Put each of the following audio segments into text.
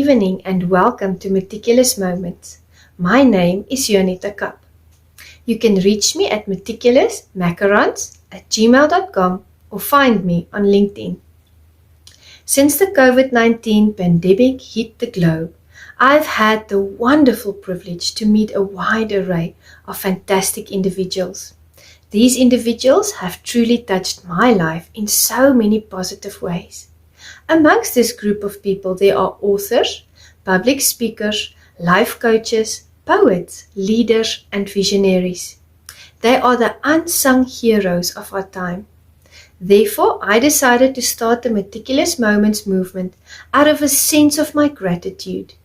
evening and welcome to Meticulous Moments. My name is Juanita Kapp. You can reach me at meticulousmacarons@gmail.com or find me on LinkedIn. Since the COVID-19 pandemic hit the globe, I've had the wonderful privilege to meet a wide array of fantastic individuals. These individuals have truly touched my life in so many positive ways. Amongst this group of people, there are authors, public speakers, life coaches, poets, leaders, and visionaries. They are the unsung heroes of our time. Therefore, I decided to start the Meticulous Moments movement out of a sense of my gratitude.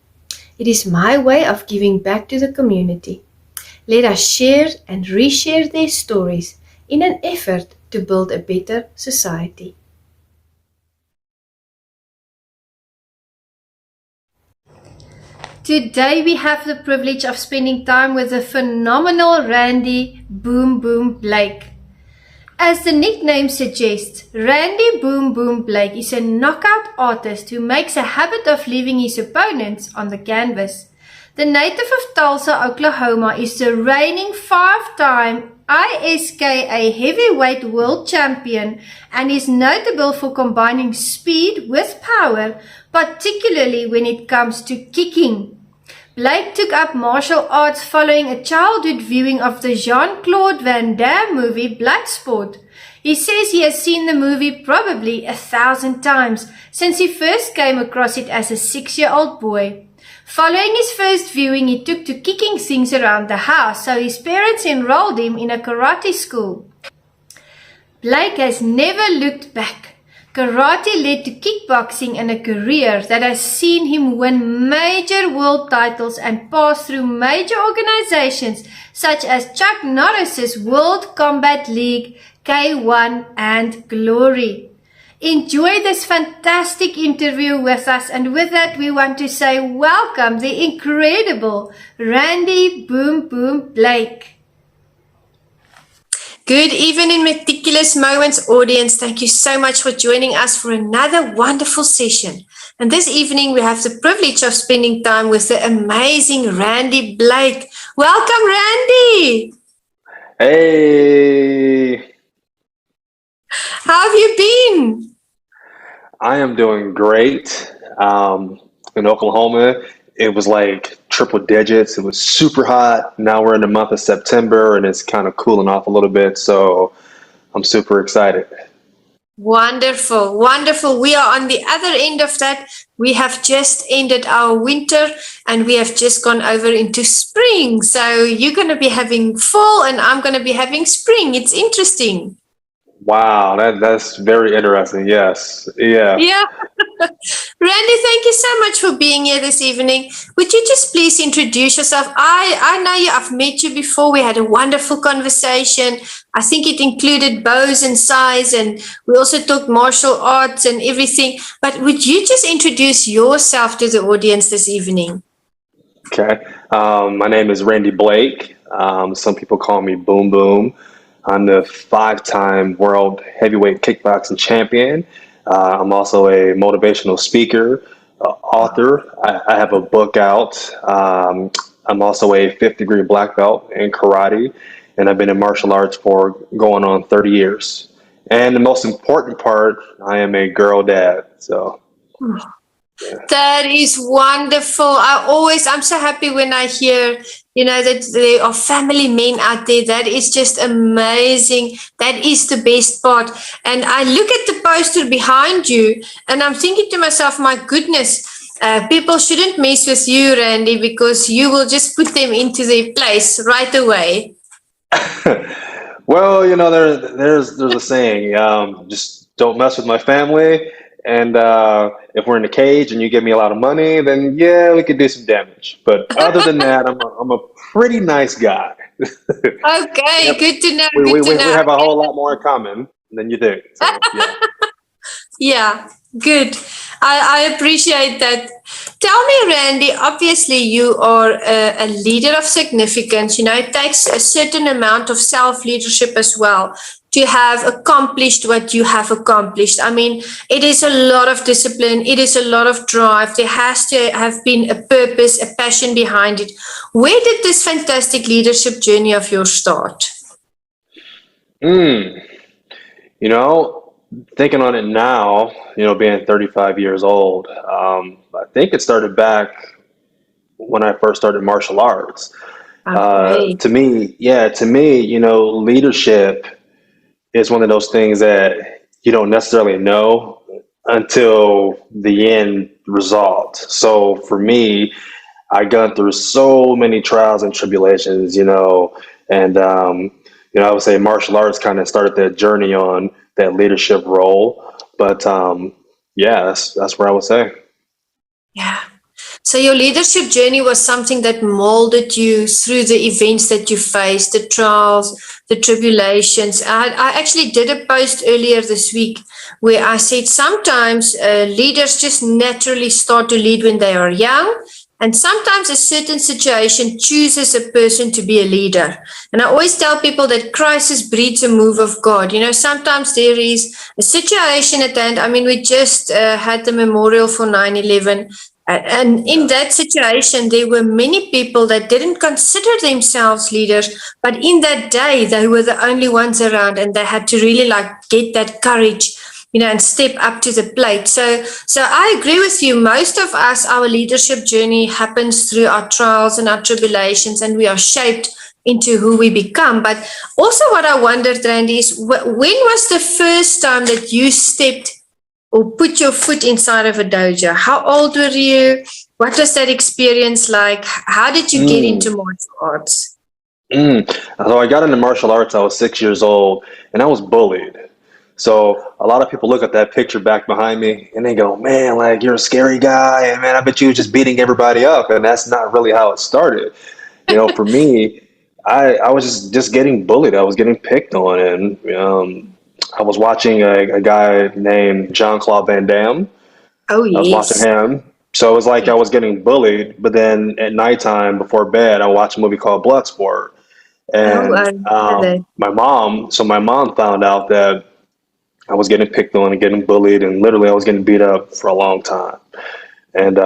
It is my way of giving back to the community. Let us share and reshare their stories in an effort to build a better society. Today we have the privilege of spending time with the phenomenal Randy Boom Boom Blake. As the nickname suggests, Randy Boom Boom Blake is a knockout artist who makes a habit of leaving his opponents on the canvas. The native of Tulsa, Oklahoma is the reigning 5-time ISKA heavyweight world champion and is notable for combining speed with power, particularly when it comes to kicking. Blake took up martial arts following a childhood viewing of the Jean-Claude Van Damme movie Bloodsport. He says he has seen the movie probably 1,000 times since he first came across it as a 6-year-old boy. Following his first viewing, he took to kicking things around the house, so his parents enrolled him in a karate school. Blake has never looked back. Karate led to kickboxing and a career that has seen him win major world titles and pass through major organizations such as Chuck Norris's World Combat League, K1 and Glory. Enjoy this fantastic interview with us, and with that we want to say welcome the incredible Randy Boom Boom Blake. Good evening, Meticulous Moments audience. Thank you so much for joining us for another wonderful session. And this evening we have the privilege of spending time with the amazing Randy Blake. Welcome, Randy. Hey. How have you been? I am doing great. In Oklahoma, it was like triple digits. It was super hot. Now we're in the month of September and it's kind of cooling off a little bit. So I'm super excited. Wonderful, wonderful. We are on the other end of that. We have just ended our winter and we have just gone over into spring. So you're going to be having fall and I'm going to be having spring. It's interesting. Wow, that's very interesting. Yes. Yeah. Yeah. Randy, thank you so much for being here this evening. Would you just please introduce yourself? I know you, I've met you before. We had a wonderful conversation. I think it included bows and size, and we also talked martial arts and everything. But would you just introduce yourself to the audience this evening? Okay. My name is Randy Blake. Some people call me Boom Boom. I'm the 5-time world heavyweight kickboxing champion. I'm also a motivational speaker, author. I have a book out. I'm also a 5th-degree black belt in karate, and I've been in martial arts for going on 30 years. And the most important part, I am a girl dad. So. Yeah. That is wonderful. I'm so happy when I hear, that there are family men out there. That is just amazing. That is the best part. And I look at the poster behind you and I'm thinking to myself, my goodness, people shouldn't mess with you, Randy, because you will just put them into their place right away. Well, there's a saying, just don't mess with my family. And if we're in a cage and you give me a lot of money, then yeah, we could do some damage. But other than that, I'm a pretty nice guy. Okay, yep. Good to know. We have a whole lot more in common than you do. So, yeah. Yeah, good. I appreciate that. Tell me, Randy, obviously you are a leader of significance. It takes a certain amount of self-leadership as well to have accomplished what you have accomplished. I mean, it is a lot of discipline, it is a lot of drive. There has to have been a purpose, a passion behind it. Where did this fantastic leadership journey of yours start? Mm, you know, thinking on it now, being 35 years old, I think it started back when I first started martial arts. Okay. To me, leadership is one of those things that you don't necessarily know until the end result. So for me, I gone through so many trials and tribulations, and I would say martial arts kind of started that journey on that leadership role. But yeah, that's where I would say. Yeah. So your leadership journey was something that molded you through the events that you faced, the trials, the tribulations. I actually did a post earlier this week where I said sometimes leaders just naturally start to lead when they are young. And sometimes a certain situation chooses a person to be a leader. And I always tell people that crisis breeds a move of God. Sometimes there is a situation at hand. I mean, we just had the memorial for 9/11. And in that situation, there were many people that didn't consider themselves leaders, but in that day, they were the only ones around, and they had to really get that courage, and step up to the plate. So I agree with you. Most of us, our leadership journey happens through our trials and our tribulations, and we are shaped into who we become. But also, what I wondered, Randy, is when was the first time that you stepped or put your foot inside of a dojo? How old were you? What was that experience like? How did you get Mm, into martial arts? mm. So I got into martial arts. I was 6 years old, and I was bullied. So a lot of people look at that picture back behind me, and they go, "Man, like you're a scary guy, and man, I bet you were just beating everybody up." And that's not really how it started. For me, I was just getting bullied. I was getting picked on, and I was watching a guy named John Claude Van Damme. Oh, I was watching yes. him. So it was like I Yes. was getting bullied, but then at nighttime before bed, I watched a movie called Bloodsport. Oh, And I remember that. my mom found out that I was getting picked on and getting bullied, and literally I was getting beat up for a long time. And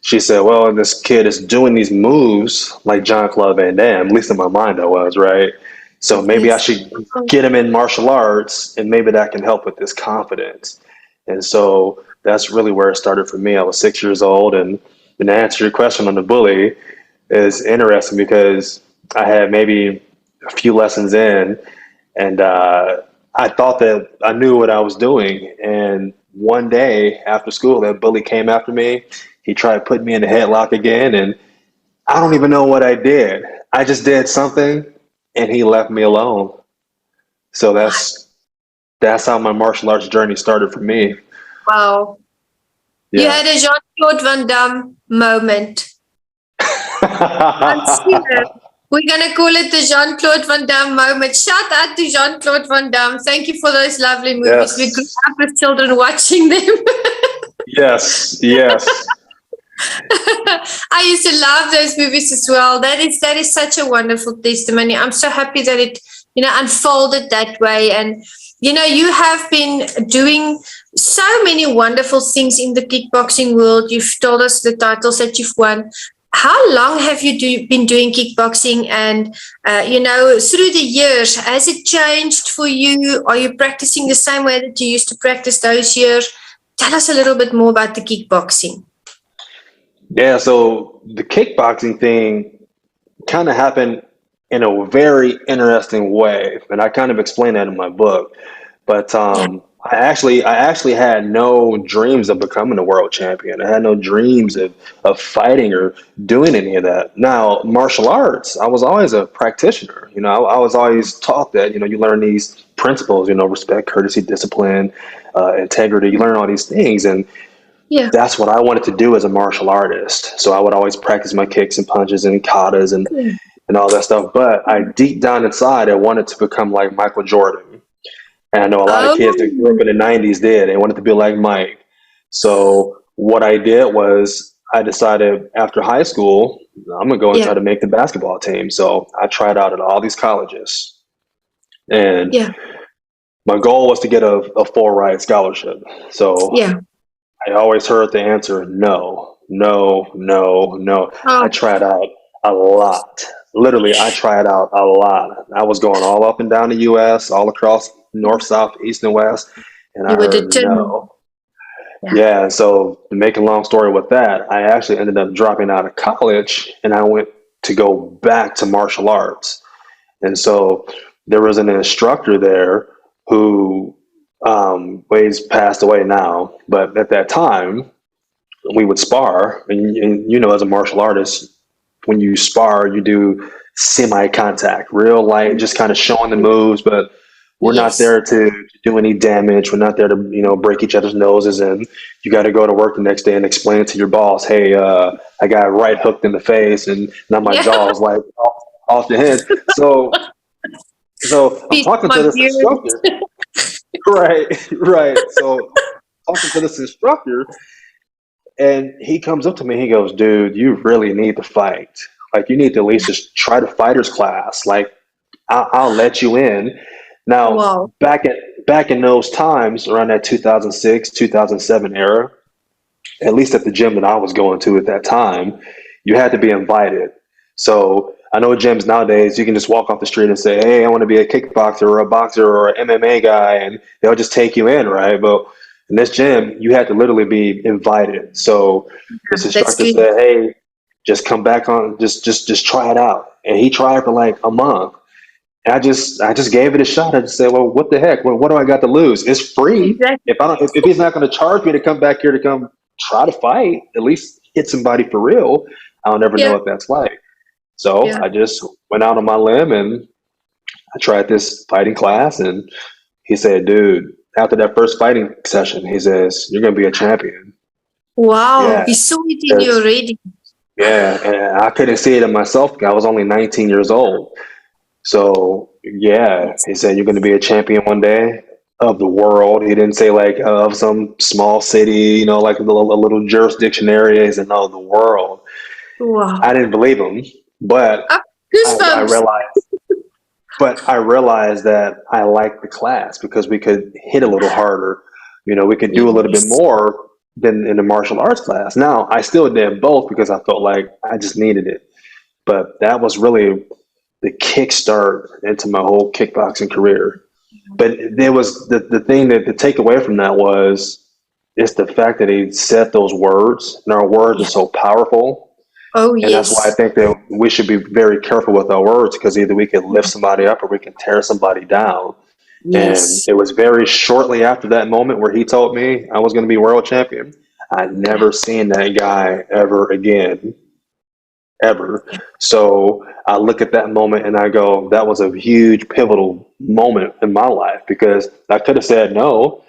she said, "Well, this kid is doing these moves like John Claude Van Damme." At least in my mind, I was right. So maybe I Yes. should get him in martial arts, and maybe that can help with this confidence. And so that's really where it started for me. I was 6 years old, and to answer your question on the bully is interesting because I had maybe a few lessons in, and I thought that I knew what I was doing. And one day after school, that bully came after me. He tried to put me in the headlock again, and I don't even know what I did. I just did something, and he left me alone. So that's how my martial arts journey started for me. Wow. You Yeah. had a Jean-Claude Van Damme moment. I'm sure. We're going to call it the Jean-Claude Van Damme moment. Shout out to Jean-Claude Van Damme. Thank you for those lovely movies. We grew Yes. up with children watching them. Yes. Yes. I used to love those movies as well. That is such a wonderful testimony. I'm so happy that it unfolded that way. And you have been doing so many wonderful things in the kickboxing world. You've told us the titles that you've won. How long have you been doing kickboxing? And through the years, has it changed for you? Are you practicing the same way that you used to practice those years? Tell us a little bit more about the kickboxing. Yeah. So the kickboxing thing kind of happened in a very interesting way, and I kind of explain that in my book. But Yeah. I actually had no dreams of becoming a world champion. I had no dreams of fighting or doing any of that. Now, martial arts, I was always a practitioner. I was always taught that you learn these principles. Respect, courtesy, discipline, integrity. You learn all these things, and Yeah. that's what I wanted to do as a martial artist. So I would always practice my kicks and punches and katas and all that stuff. But I deep down inside, I wanted to become like Michael Jordan. And I know a lot of kids that grew up Oh, in the 90s did. They wanted to be like Mike. So what I did was I decided after high school, I'm going to go and yeah, try to make the basketball team. So I tried out at all these colleges. And yeah. my goal was to get a full ride scholarship. So Yeah. I always heard the answer no, no, no, no. I Oh, tried out a lot. Literally, I tried out a lot. I was going all up and down the US, all across north, south, east, and west, and I you were heard determined. no. Yeah. Yeah, so to make a long story with that, I actually ended up dropping out of college and I went to go back to martial arts. And so there was an instructor there who he's passed away now, but at that time we would spar, and as a martial artist, when you spar, you do semi-contact, real light, just kind of showing the moves, but we're not Yes. there to do any damage. We're not there to break each other's noses, and you got to go to work the next day and explain to your boss, hey, I got right hooked in the face, and now my Yeah. jaw is like off the hinge. So I'm Piece of talking to my this beard. instructor, right, right. So talking to this instructor, and he comes up to me. He goes, "Dude, you really need to fight. Like, you need to at least just try the fighters class. Like, I'll let you in." Now, Wow. back in those times, around that 2006, 2007 era, at least at the gym that I was going to at that time, you had to be invited. So I know gyms nowadays, you can just walk off the street and say, hey, I want to be a kickboxer or a boxer or an MMA guy, and they'll just take you in, right? But in this gym, you had to literally be invited. So this That's instructor good. said, hey, just come back on, just try it out. And he tried for like a month. And I just gave it a shot. I just said, well, what the heck? What do I got to lose? It's free. Exactly. If he's not going to charge me to come back here to come try to fight, at least hit somebody for real, I'll never know Yeah. what that's like. So Yeah. I just went out on my limb and I tried this fighting class. And he said, dude, after that first fighting session, he says, you're going to be a champion. Wow. Yeah. He saw it in you Yes. already. Yeah. And I couldn't see it in myself. I was only 19 years old. So yeah, he said you're going to be a champion one day of the world. He didn't say like of some small city, like a little jurisdiction area. He said no, the world. I Wow. didn't believe him, but Up. I Goosebumps. realized. But I realized that I liked the class because we could hit a little harder. We could do a little bit Yes. more than in the martial arts class. Now I still did both because I felt like I just needed it. But that was really the kickstart into my whole kickboxing career. But there was the thing that the takeaway from that was it's the fact that he said those words, and our words are Yeah. so powerful. Oh, And that's why I yes. think that we should be very careful with our words because either we can lift somebody up or we can tear somebody down. And Yes. it was very shortly after that moment where he told me I was going to be world champion. I'd Yeah. never seen that guy ever again, ever. So I look at that moment and I go, that was a huge pivotal moment in my life because I could have said no,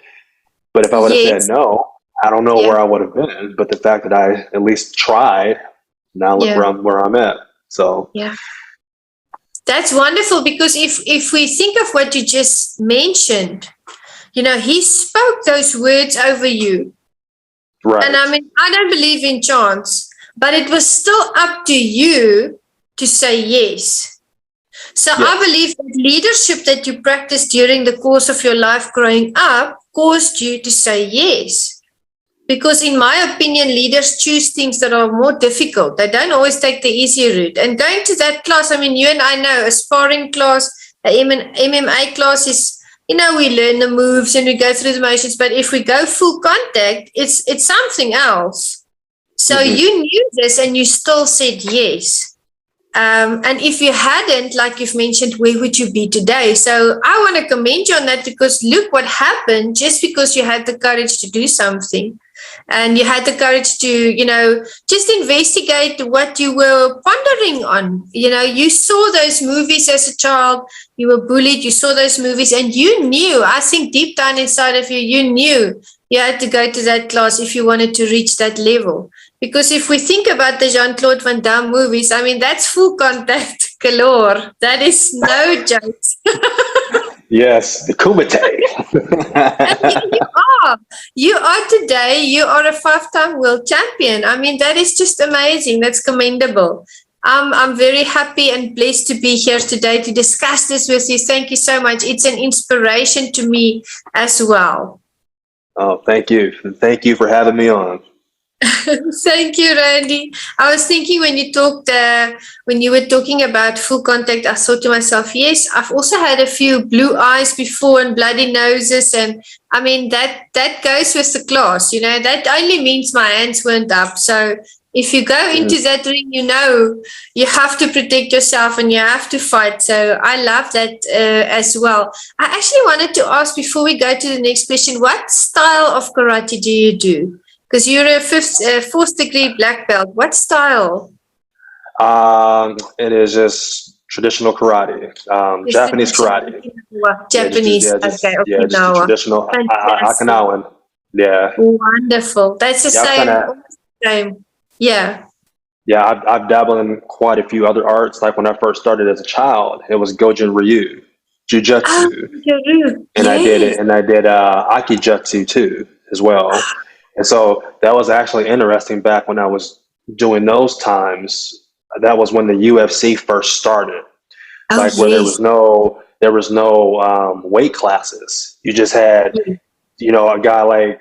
but if I would have said Yes. no, I don't know Yeah. where I would have been. But the fact that I at least tried, now look Yeah. where I'm at. So Yeah. That's wonderful because if we think of what you just mentioned, he spoke those words over you. And I right. mean, I don't believe in chance, but it was still up to you to say yes. So I Yes. believe that leadership that you practiced during the course of your life growing up caused you to say yes. Because in my opinion, leaders choose things that are more difficult. They don't always take the easy route. And going to that class, I mean, you and I know a sparring class, a MMA class is, we learn the moves and we go through the motions. But if we go full contact, it's something else. So Mm-hmm. you knew this and you still said yes. And if you hadn't, like you've mentioned, where would you be today? So I want to commend you on that because look what happened just because you had the courage to do something and you had the courage to, just investigate what you were pondering on. You saw those movies as a child, you were bullied, you saw those movies and you knew, I think deep down inside of you, you knew you had to go to that class if you wanted to reach that level. Because if we think about the Jean-Claude Van Damme movies, I mean, that's full contact galore. That is no joke. Yes, the Kumite. And you are. You are today, you are a 5-time world champion. I mean, that is just amazing. That's commendable. I'm very happy and blessed to be here today to discuss this with you. Thank you so much. It's an inspiration to me as well. Oh, thank you. Thank you for having me on. Thank you, Randy. I was thinking when you were talking about full contact, I thought to myself, yes, I've also had a few blue eyes before and bloody noses. And I mean, that goes with the class, you know, that only means my hands weren't up. So if you go into Mhm. that ring, you know, you have to protect yourself and you have to fight. So I love that as well. I actually wanted to ask before we go to the next question, what style of karate do you do? Because you're a fourth degree black belt. What style? It is just traditional karate, Is Japanese traditional karate. Okinawa, Yeah, Japanese. Okay, just the Okinawa. traditional Fantastic. Okinawan. Yeah, Wonderful. That's the yeah. I've kind same. of Almost the same. Yeah. yeah. I've dabbled in quite a few other arts. Like when I first started as a child, it was Gojin Ryu, Oh, Jujutsu, Peru. and Yes. I did Akijutsu too as well. And so that was actually interesting back when I was doing those times. That was when the UFC first started, Oh, like where yes. there was no weight classes. You just had, Yeah. a guy like,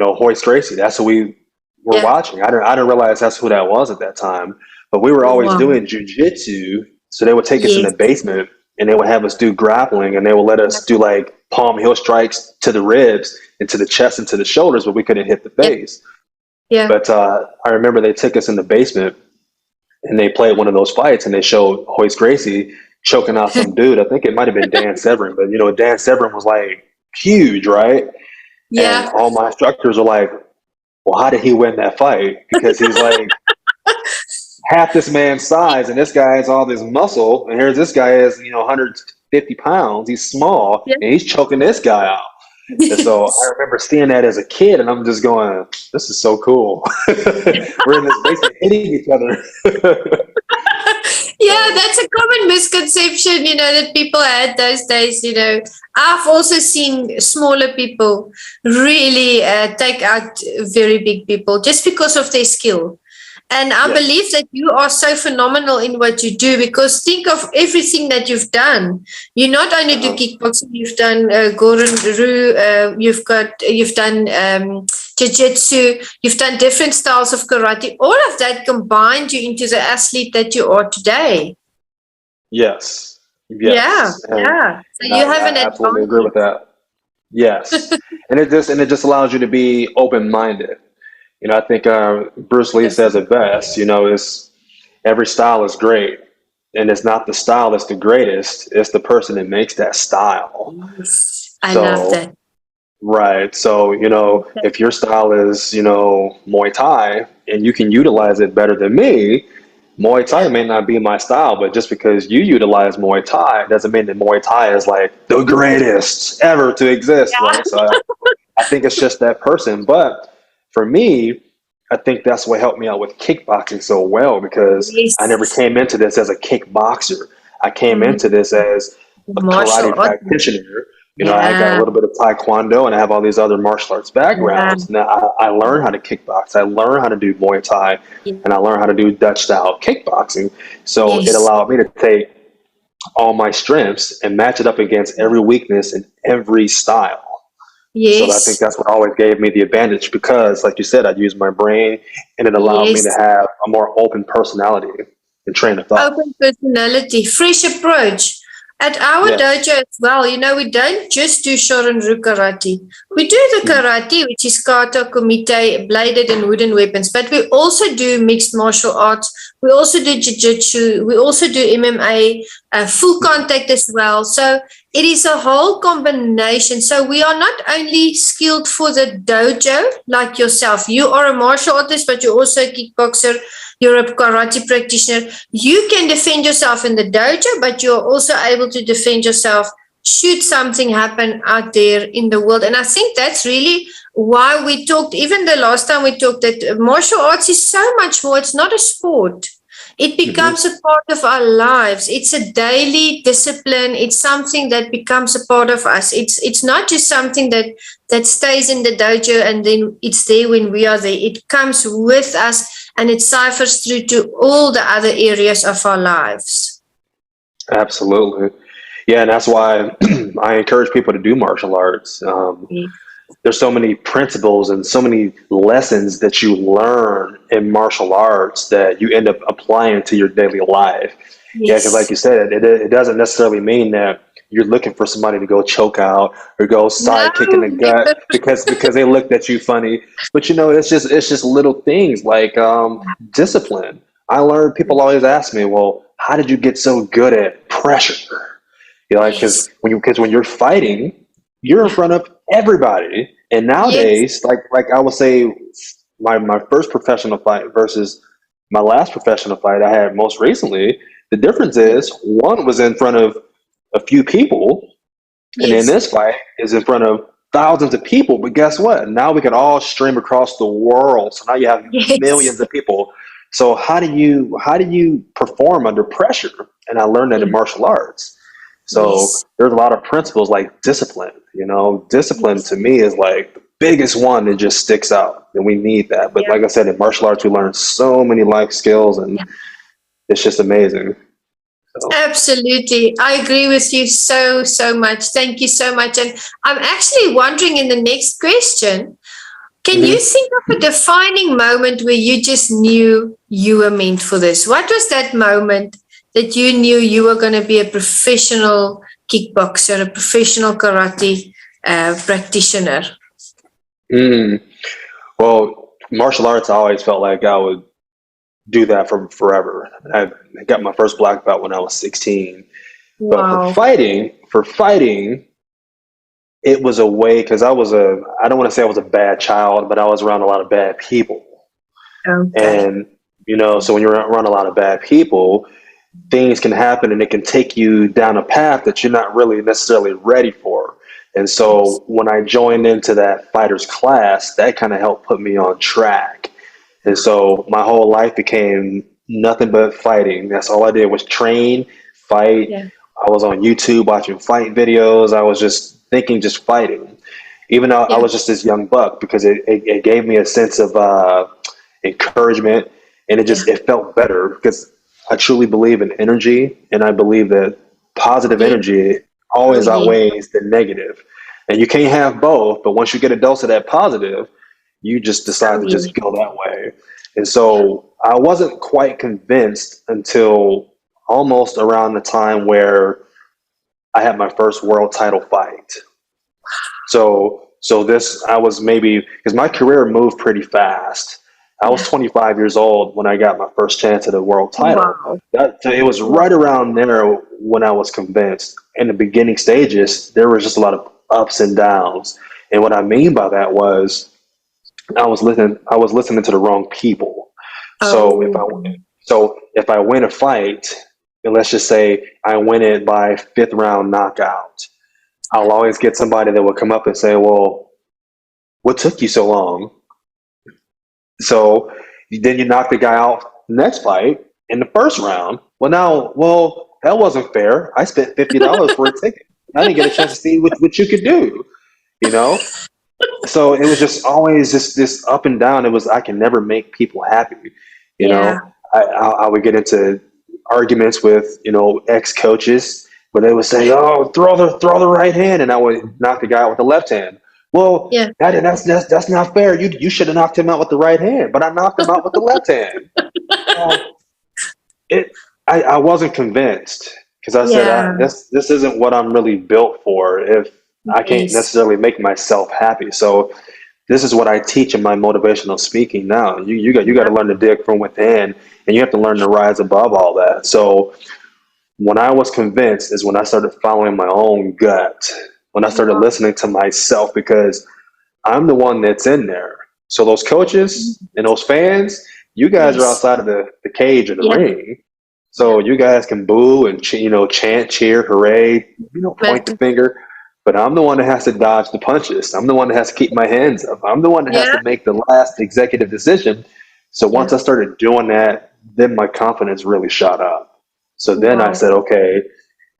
Hoist Gracie. That's who we were Yeah. watching. I didn't realize that's who that was at that time. But we were always Wow. doing jujitsu. So they would take us in Yes. the basement and they would have us do grappling and they would let us do like palm heel strikes to the ribs and to the chest and to the shoulders, but we couldn't hit the Yeah. face. Yeah. But I remember they took us in the basement and they played one of those fights and they showed Hoist Gracie choking out some dude. I think it might have been Dan Severn, but Dan Severn was like huge, right? And Yeah. all my instructors were like, well, how did he win that fight? Because he's like half this man's size, and this guy has all this muscle, and here's this guy is 150 pounds. He's small, Yeah. and he's choking this guy out. And so I Yes. remember seeing that as a kid, and I'm just going, "This is so cool." We're in this basement hitting each other. Yeah, So that's a common misconception, that people had those days. I've also seen smaller people really take out very big people just because of their skill. And I believe yes, that you are so phenomenal in what you do because think of everything that you've done. You not only do uh-huh. kickboxing, you've done Goran Ru, you've done jiu-jitsu, you've done different styles of karate. All of that combined you into the athlete that you are today. Yes, Yeah, yes, yeah. So and you have I an absolutely agree with advantage. that. Yes, and it just allows you to be open minded. I think Bruce Lee says it best. It's every style is great, and it's not the style that's the greatest. It's the person that makes that style. Yes, I love So that. right. So if your style is Muay Thai, and you can utilize it better than me, Muay Thai Yeah. may not be my style, but just because you utilize Muay Thai doesn't mean that Muay Thai is like the greatest ever to exist, Yeah. right? So I think it's just that person. But for me, I think that's what helped me out with kickboxing so well because I never Yes. came into this as a kickboxer. I came Mm, into this as a martial karate art. practitioner. I got a Yeah. little bit of taekwondo and I have all these other martial arts Yeah. backgrounds. Now I learned how to kickbox. I learned how to do Muay Thai Yeah. and I learned how to do Dutch style kickboxing. So it Yes. allowed me to take all my strengths and match it up against every weakness in every style. So I think Yes. that's what always gave me the advantage because, like you said, I used my brain and it allowed me to Yes. have a more open personality and train of thought. Open personality, fresh approach. At our Yes. dojo as well, we don't just do Shorin-Ru karate. We do the Mhm. karate, which is kata, kumite, bladed and wooden weapons, but we also do mixed martial arts. We also do jiu-jitsu. We also do MMA, full contact as well. So it is a whole combination. So we are not only skilled for the dojo like yourself. You are a martial artist, but you're also a kickboxer. You're a karate practitioner. You can defend yourself in the dojo, but you're also able to defend yourself should something happen out there in the world. And I think that's really why we talked, even the last time we talked, that martial arts is so much more. It's not a sport. It Hmm. becomes a part of our lives. It's a daily discipline. It's something that becomes a part of us. It's not just something that stays in the dojo and then it's there when we are there. It comes with us and it ciphers through to all the other areas of our lives. Absolutely. Yeah, and that's why I encourage people to do martial arts. Yes. There's so many principles and so many lessons that you learn in martial arts that you end up applying to your daily life. Yeah, because like Yes. you said, it doesn't necessarily mean that you're looking for somebody to go choke out or go No, side kick in the gut never. because they looked at you funny. But it's just little things like discipline. I learned people always ask me, well, how did you get so good at pressure? Like Yes. because when you're fighting, you're in Yeah. front of everybody. And Yes. nowadays, like I would say, my first professional fight versus my last professional fight I had most recently, the difference is one was in front of a few people, and then Yes. this fight is in front of thousands of people. But guess what? Now we can all stream across the world. So now you have Yes. millions of people. So how do you perform under pressure? And I learned that in Yes. martial arts. So Yes. there's a lot of principles like discipline. Discipline Yes. to me is like the biggest one that just sticks out, and we need that. But Yeah. like I said, in martial arts, we learn so many life skills, and it's just amazing. So, Absolutely. I agree with you so, so much. Thank you so much. And I'm actually wondering in the next question, can you mhm. think of a defining moment where you just knew you were meant for this? What was that moment that you knew you were going to be a professional kickboxer, a professional karate practitioner? Mm. Well, martial arts, I always felt like I would do that for forever. I got my first black belt when I was 16. But for Wow. fighting, it was a way because I don't want to say I was a bad child, but I was around a lot of bad people. Okay. And, so when you're around a lot of bad people, things can happen and it can take you down a path that you're not really necessarily ready for. And Yes. so when I joined into that fighters class, that kind of helped put me on track. And so my whole life became nothing but fighting. That's all I did was train, fight. Yeah. I was on YouTube watching fight videos. I was just thinking, just fighting. Even though I Yeah. was just this young buck, because it gave me a sense of encouragement, and Yeah. it felt better because I truly believe in energy, and I believe that positive Yeah. energy Oh, always yeah. outweighs the negative. And you can't have both, but once you get a dose of that positive, you just decide Oh, to yeah. just go that way. And so I wasn't quite convinced until almost around the time where I had my first world title fight. So this I was maybe because my career moved pretty fast. I was Yeah. 25 years old when I got my first chance at a world title. Wow. So it was Wow. right around there when I was convinced. In the beginning stages, there was just a lot of ups and downs. And what I mean by that was I was listening to the wrong people. So if Oh, I if I win a fight, and let's just say I win it by fifth round knockout, I'll always get somebody that will come up and say, "Well, what took you so long?" So then you knock the guy out next fight in the first round. Well, that wasn't fair. I spent $50 for a ticket. I didn't get a chance to see what you could do. You know, so it was just always just this up and down. It was I can never make people happy. You yeah. know, I would get into arguments with ex coaches where they would say, "Oh, throw the right hand," and I would knock the guy out with the left hand. Well, Yeah. that's not fair. You should have knocked him out with the right hand, but I knocked him out with the left hand. Well, it I wasn't convinced because I said Yeah. this isn't what I'm really built for. If I can't Yes. necessarily make myself happy, so this is what I teach in my motivational speaking now. You got to Yeah. learn to dig from within, and you have to learn to rise above all that. So when I was convinced is when I started following my own gut, when I started Wow. listening to myself, because I'm the one that's in there. So those coaches and those fans, you guys are Yes. outside of the cage or the Yeah. ring. So Yeah. you guys can boo and chant, cheer, hooray, point the But finger. But I'm the one that has to dodge the punches. I'm the one that has to keep my hands up. I'm the one that has yeah. to make the last executive decision. So Yeah. once I started doing that, then my confidence really shot up. So then I Wow. said, okay,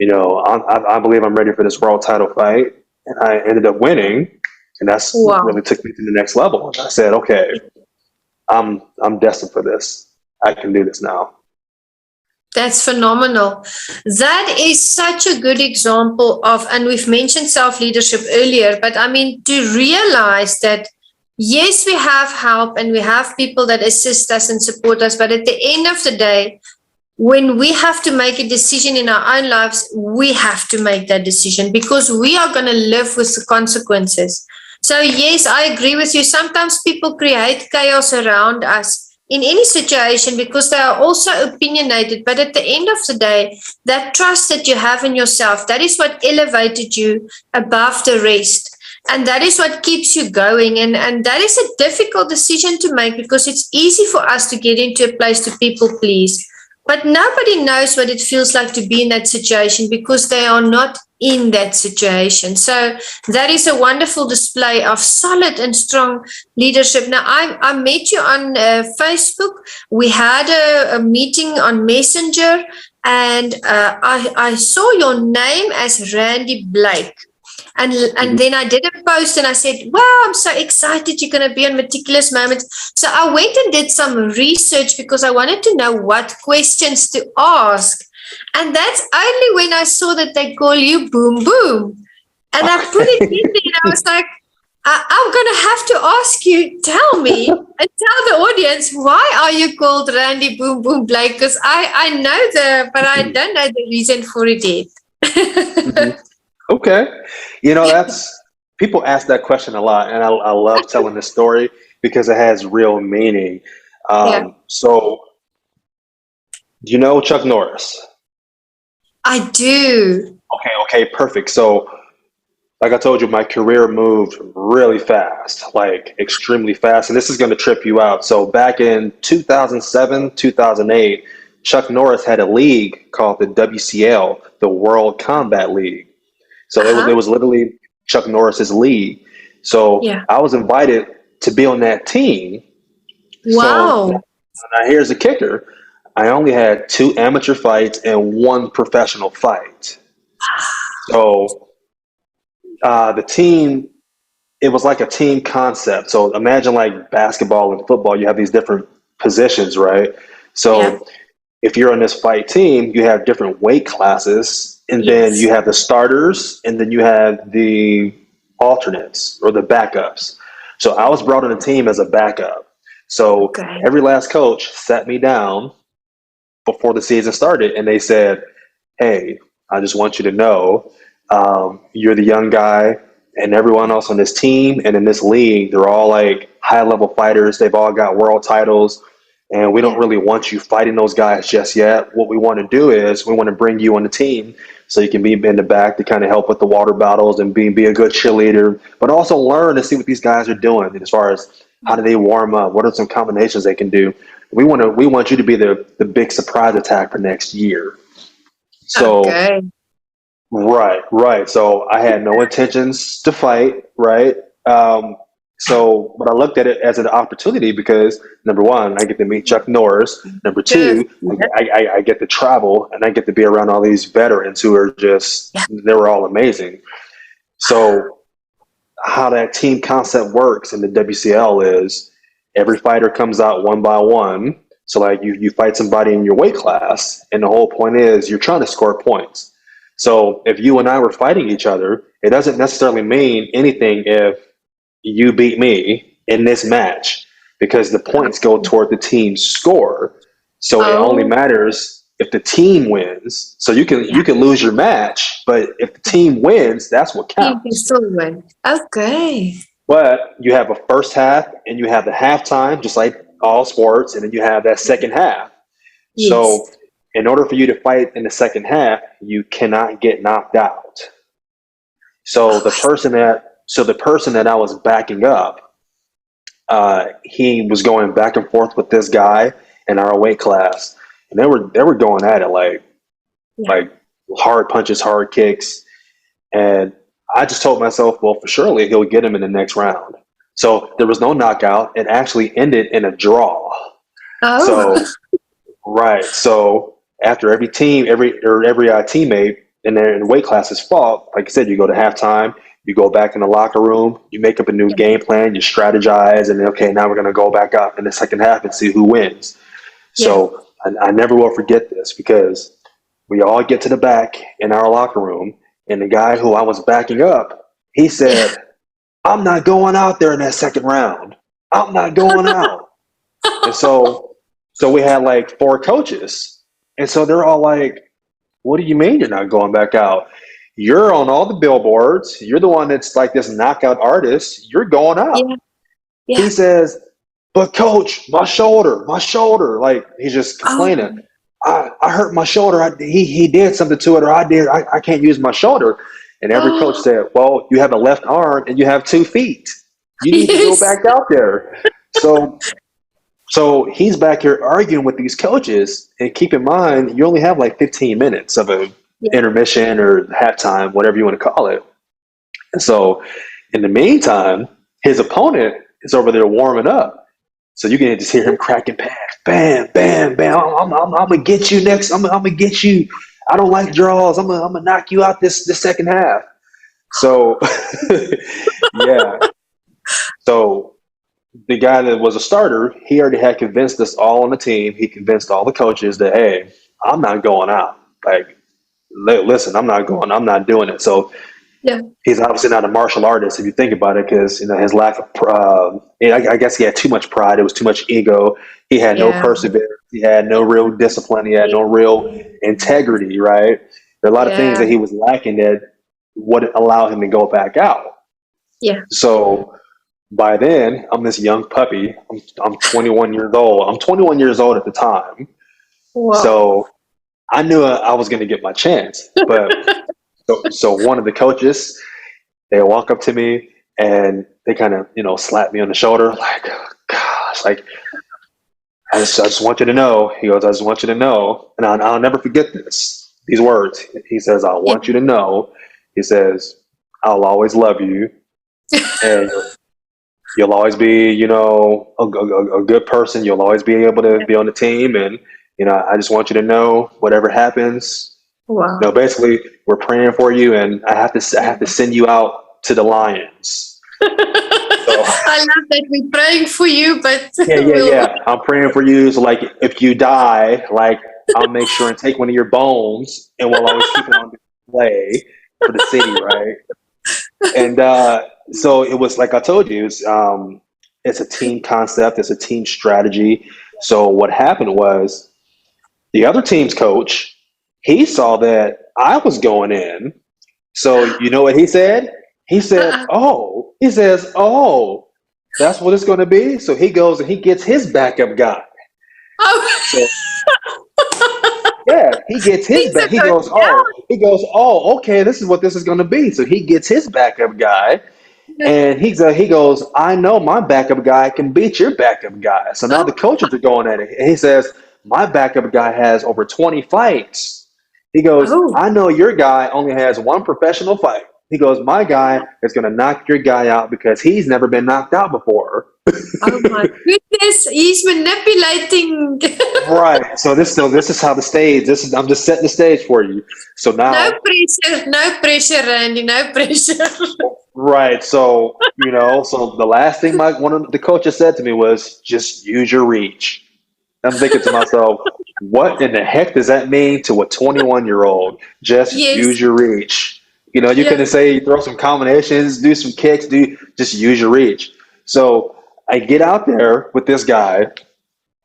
I believe I'm ready for this world title fight. And I ended up winning. And that's what Wow. really took me to the next level. And I said, okay, I'm destined for this. I can do this now. That's phenomenal. That is such a good example of, and we've mentioned self-leadership earlier, but I mean, to realize that, yes, we have help and we have people that assist us and support us, but at the end of the day, when we have to make a decision in our own lives, we have to make that decision because we are going to live with the consequences. So, yes, I agree with you. Sometimes people create chaos around us in any situation because they are also opinionated. But at the end of the day, that trust that you have in yourself, that is what elevated you above the rest. And that is what keeps you going. And that is a difficult decision to make because it's easy for us to get into a place to people please. But nobody knows what it feels like to be in that situation because they are not in that situation. So that is a wonderful display of solid and strong leadership. Now, I met you on Facebook. We had a meeting on Messenger, and I saw your name as Randy Blake. And then I did a post and I said, wow, I'm so excited you're going to be on Meticulous Moments. So I went and did some research because I wanted to know what questions to ask. And that's only when I saw that they call you Boom Boom. And I put it in there and I was like, I'm going to have to ask you, tell me and tell the audience, why are you called Randy Boom Boom Blake? Because I know but I don't know the reason for it yet. Mm-hmm. Okay. That's people ask that question a lot, and I love telling this story because it has real meaning. Yeah. So, do you know Chuck Norris? I do. Okay, perfect. So, like I told you, my career moved really fast, like extremely fast, and this is going to trip you out. So, back in 2007, 2008, Chuck Norris had a league called the WCL, the World Combat League. So it was literally Chuck Norris's league. So Yeah. I was invited to be on that team. Wow. So now here's the kicker. I only had 2 amateur fights and 1 professional fight. So the team, it was like a team concept. So imagine like basketball and football, you have these different positions, right? So if you're on this fight team, you have different weight classes, and then you have the starters, and then you have the alternates or the backups. So I was brought on the team as a backup. So every last coach sat me down before the season started, and they said, hey, I just want you to know you're the young guy, and everyone else on this team and in this league, they're all like high-level fighters. They've all got world titles. And we don't really want you fighting those guys just yet. What we want to do is we want to bring you on the team so you can be in the back to kind of help with the water battles and be a good cheerleader, but also learn and see what these guys are doing as far as how do they warm up, what are some combinations they can do. We want you to be the big surprise attack for next year. So right. So I had no intentions to fight, right? But I looked at it as an opportunity because number one, I get to meet Chuck Norris. Number two, I get to travel and I get to be around all these veterans who are they were all amazing. So how that team concept works in the WCL is every fighter comes out one by one. So like you fight somebody in your weight class, and the whole point is you're trying to score points. So if you and I were fighting each other, it doesn't necessarily mean anything if you beat me in this match because the points go toward the team's score. So it only matters if the team wins. So you can lose your match, but if the team wins, that's what counts. You can still win. Okay. But you have a first half and you have the halftime, just like all sports, and then you have that second half. Yes. So in order for you to fight in the second half, you cannot get knocked out. So the person that I was backing up, he was going back and forth with this guy in our weight class, and they were going at it like hard punches, hard kicks, and I just told myself, well, for surely he'll get him in the next round. So there was no knockout. It actually ended in a draw. So after every teammate in their weight classes fought, like I said, you go to halftime, You go back in the locker room, you make up a new Yeah. game plan, you strategize, and then, okay, now we're going to go back up in the second half and see who wins. Yeah. So I never will forget this because we all get to the back in our locker room, and the guy who I was backing up, he said, I'm not going out there in that second round. I'm not going out. And so we had like four coaches. And so they're all like, what do you mean you're not going back out? You're on all the billboards. You're the one that's like this knockout artist. You're going out. Yeah. He Yeah. says, but coach, my shoulder, my shoulder. Like he's just Oh. complaining. I hurt my shoulder. He did something to it, or I can't use my shoulder. And every coach Oh. said, well, you have a left arm and you have 2 feet. You need to go Yes. back out there. So he's back here arguing with these coaches, and keep in mind, you only have like 15 minutes of a Yeah. intermission or halftime, whatever you want to call it. And so in the meantime, his opponent is over there warming up. So you can just hear him cracking pads, bam, bam, bam. I'm gonna get you next. I'm gonna get you. I don't like draws. I'm gonna knock you out this second half. So yeah. So the guy that was a starter, he already had convinced us all on the team. He convinced all the coaches that, hey, I'm not going out. Like, listen, I'm not going. I'm not doing it. So Yeah. he's obviously not a martial artist if you think about it, because his lack of I guess he had too much pride. It was too much ego. He had no Yeah. perseverance. He had no real discipline. He had no real integrity. Right? There are a lot of things Yeah. that he was lacking that wouldn't allow him to go back out. Yeah. So by then, I'm this young puppy. I'm 21 years old. I'm 21 years old at the time. Wow. So I knew I was going to get my chance. But so one of the coaches, they walk up to me and they kind of, slap me on the shoulder. Like, oh, gosh, like, I just want you to know. He goes, I just want you to know. And I'll never forget these words. He says, I Yeah. want you to know. He says, I'll always love you. And you'll always be, a good person. You'll always be able to be on the team. And, I just want you to know whatever happens, Wow. basically we're praying for you, and I have to send you out to the Lions. I love that we're praying for you, but Yeah. I'm praying for you. So like, if you die, like, I'll make sure and take one of your bones, and we'll always keep it on display for the city, right? And so it was like I told you, it's a team concept, it's a team strategy. So what happened was the other team's coach, he saw that I was going in. So you know what he said? He said, "Oh," he says, "Oh, that's what it's going to be." So he goes and he gets his backup guy. Oh. So yeah, he gets his Things back. are going down. He goes, "Oh, okay, this is what this is going to be." So he gets his backup guy. And he goes, I know my backup guy can beat your backup guy. So now the Oh. coaches are going at it. And he says, my backup guy has over 20 fights. He goes, Oh. I know your guy only has one professional fight. He goes, my guy is going to knock your guy out because he's never been knocked out before. Oh my goodness, he's manipulating. Right. So this is how the stage. I'm just setting the stage for you. So now, No pressure, Randy, no pressure. right. So so the last thing one of the coaches said to me was, just use your reach. I'm thinking to myself, what in the heck does that mean to a 21-year-old? Just Yes. use your reach. You Yeah. couldn't say throw some combinations, do some kicks, just use your reach. So I get out there with this guy.